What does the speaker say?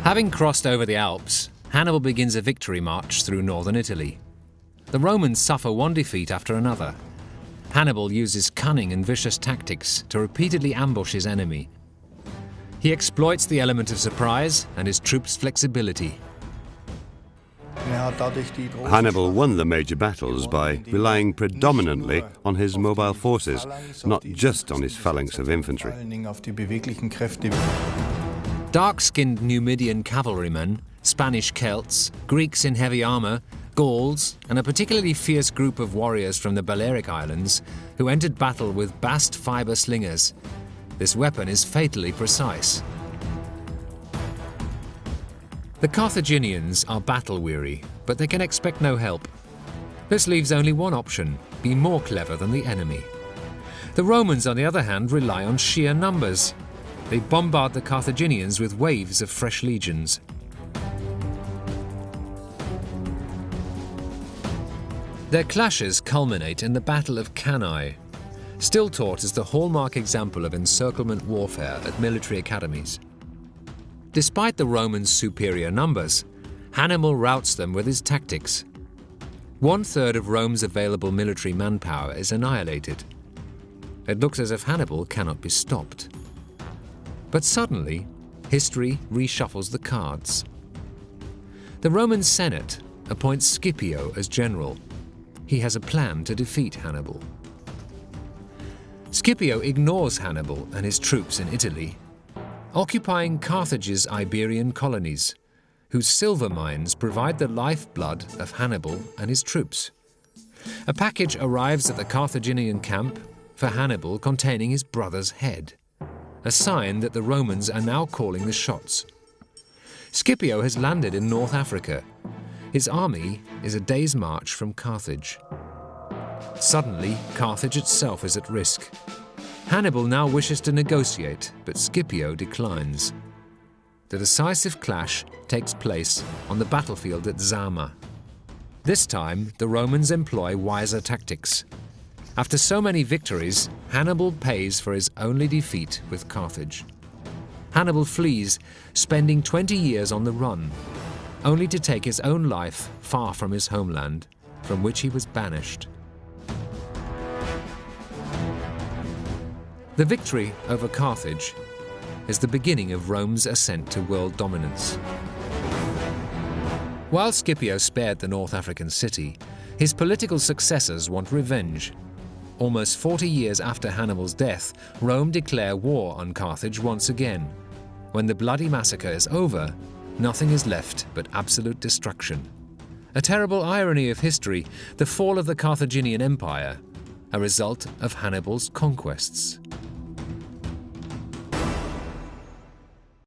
Having crossed over the Alps, Hannibal begins a victory march through northern Italy. The Romans suffer one defeat after another. Hannibal uses cunning and vicious tactics to repeatedly ambush his enemy. He exploits the element of surprise and his troops' flexibility. Hannibal won the major battles by relying predominantly on his mobile forces, not just on his phalanx of infantry. Dark-skinned Numidian cavalrymen, Spanish Celts, Greeks in heavy armour, Gauls, and a particularly fierce group of warriors from the Balearic Islands who entered battle with bast fibre slingers. This weapon is fatally precise. The Carthaginians are battle-weary, but they can expect no help. This leaves only one option: be more clever than the enemy. The Romans, on the other hand, rely on sheer numbers. They bombard the Carthaginians with waves of fresh legions. Their clashes culminate in the Battle of Cannae, still taught as the hallmark example of encirclement warfare at military academies. Despite the Romans' superior numbers, Hannibal routs them with his tactics. 1/3 of Rome's available military manpower is annihilated. It looks as if Hannibal cannot be stopped. But suddenly, history reshuffles the cards. The Roman Senate appoints Scipio as general. He has a plan to defeat Hannibal. Scipio ignores Hannibal and his troops in Italy, occupying Carthage's Iberian colonies, whose silver mines provide the lifeblood of Hannibal and his troops. A package arrives at the Carthaginian camp for Hannibal containing his brother's head, a sign that the Romans are now calling the shots. Scipio has landed in North Africa. His army is a day's march from Carthage. Suddenly, Carthage itself is at risk. Hannibal now wishes to negotiate, but Scipio declines. The decisive clash takes place on the battlefield at Zama. This time, the Romans employ wiser tactics. After so many victories, Hannibal pays for his only defeat with Carthage. Hannibal flees, spending 20 years on the run, only to take his own life far from his homeland, from which he was banished. The victory over Carthage is the beginning of Rome's ascent to world dominance. While Scipio spared the North African city, his political successors want revenge. Almost 40 years after Hannibal's death, Rome declare war on Carthage once again. When the bloody massacre is over, nothing is left but absolute destruction. A terrible irony of history, the fall of the Carthaginian Empire, a result of Hannibal's conquests.